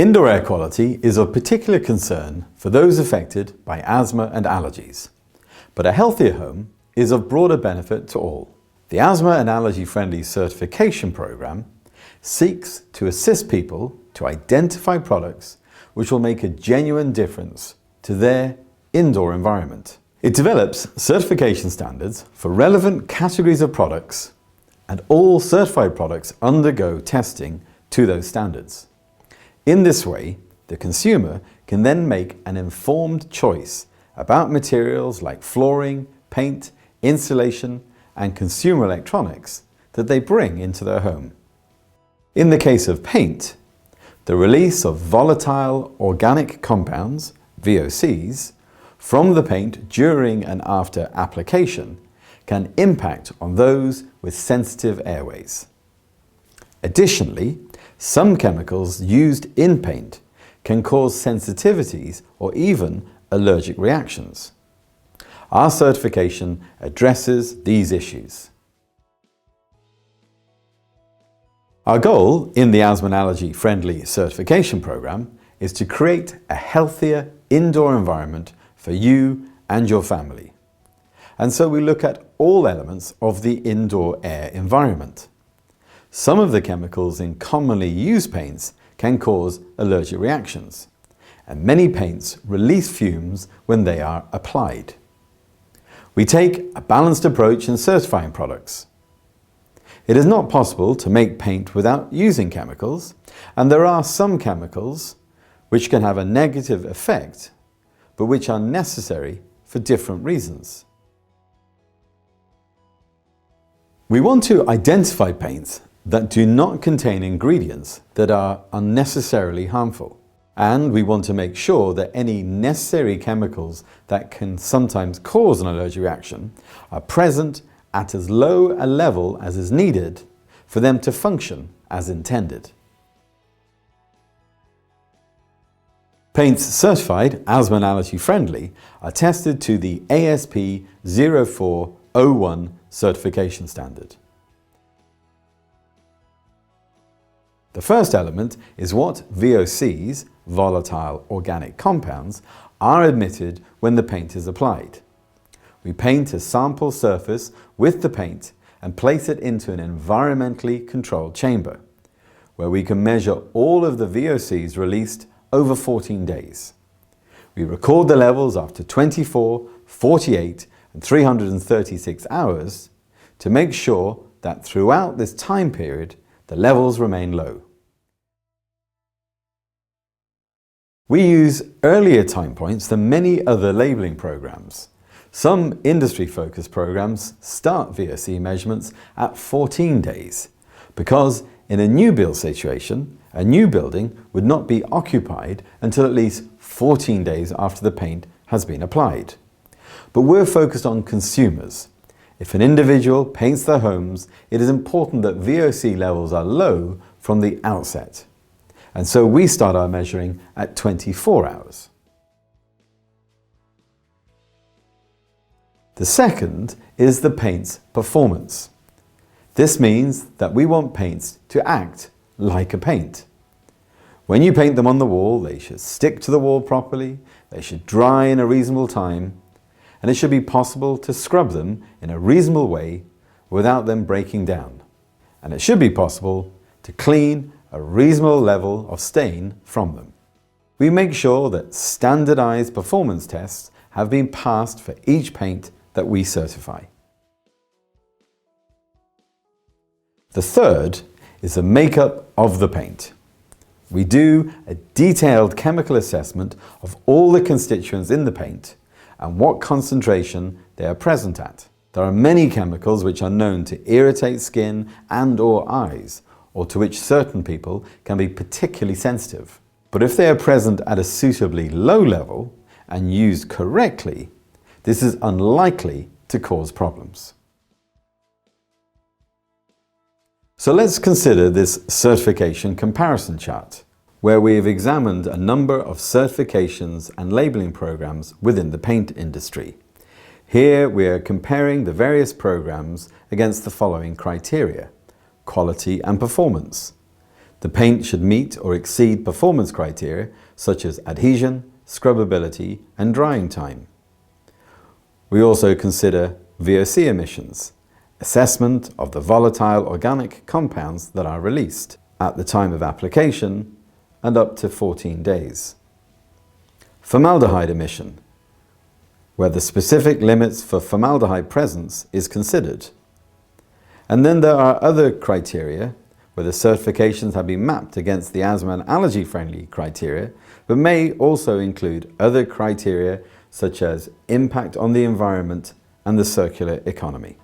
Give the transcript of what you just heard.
Indoor air quality is of particular concern for those affected by asthma and allergies, but a healthier home is of broader benefit to all. The Asthma and Allergy Friendly Certification Program seeks to assist people to identify products which will make a genuine difference to their indoor environment. It develops certification standards for relevant categories of products, and all certified products undergo testing to those standards. In this way, the consumer can then make an informed choice about materials like flooring, paint, insulation, and consumer electronics that they bring into their home. In the case of paint, the release of volatile organic compounds, VOCs, from the paint during and after application can impact on those with sensitive airways. Additionally, some chemicals used in paint can cause sensitivities or even allergic reactions. Our certification addresses these issues. Our goal in the Asthma and Allergy Friendly Certification Program is to create a healthier indoor environment for you and your family. And so we look at all elements of the indoor air environment. Some of the chemicals in commonly used paints can cause allergic reactions, and many paints release fumes when they are applied. We take a balanced approach in certifying products. It is not possible to make paint without using chemicals, and there are some chemicals which can have a negative effect, but which are necessary for different reasons. We want to identify paints that do not contain ingredients that are unnecessarily harmful. And we want to make sure that any necessary chemicals that can sometimes cause an allergic reaction are present at as low a level as is needed for them to function as intended. Paints certified asthma and allergy friendly are tested to the ASP 0401 certification standard. The first element is what VOCs, volatile organic compounds, are admitted when the paint is applied. We paint a sample surface with the paint and place it into an environmentally controlled chamber, where we can measure all of the VOCs released over 14 days. We record the levels after 24, 48, and 336 hours to make sure that throughout this time period, the levels remain low. We use earlier time points than many other labelling programs. Some industry-focused programs start VOC measurements at 14 days because in a new build situation, a new building would not be occupied until at least 14 days after the paint has been applied. But we're focused on consumers. If an individual paints their homes, it is important that VOC levels are low from the outset. And so we start our measuring at 24 hours. The second is the paint's performance. This means that we want paints to act like a paint. When you paint them on the wall, they should stick to the wall properly, they should dry in a reasonable time, and it should be possible to scrub them in a reasonable way without them breaking down. And it should be possible to clean a reasonable level of stain from them. We make sure that standardized performance tests have been passed for each paint that we certify. The third is the makeup of the paint. We do a detailed chemical assessment of all the constituents in the paint and what concentration they are present at. There are many chemicals which are known to irritate skin and/or eyes, or to which certain people can be particularly sensitive. But if they are present at a suitably low level and used correctly, this is unlikely to cause problems. So let's consider this certification comparison chart, where we have examined a number of certifications and labelling programs within the paint industry. Here we are comparing the various programs against the following criteria: quality and performance, The paint should meet or exceed performance criteria such as adhesion, scrubbability, and drying time. We also consider VOC emissions, assessment of the volatile organic compounds that are released at the time of application and up to 14 days. Formaldehyde emission, where the specific limits for formaldehyde presence is considered. And then there are other criteria where the certifications have been mapped against the asthma and allergy friendly criteria, but may also include other criteria such as impact on the environment and the circular economy.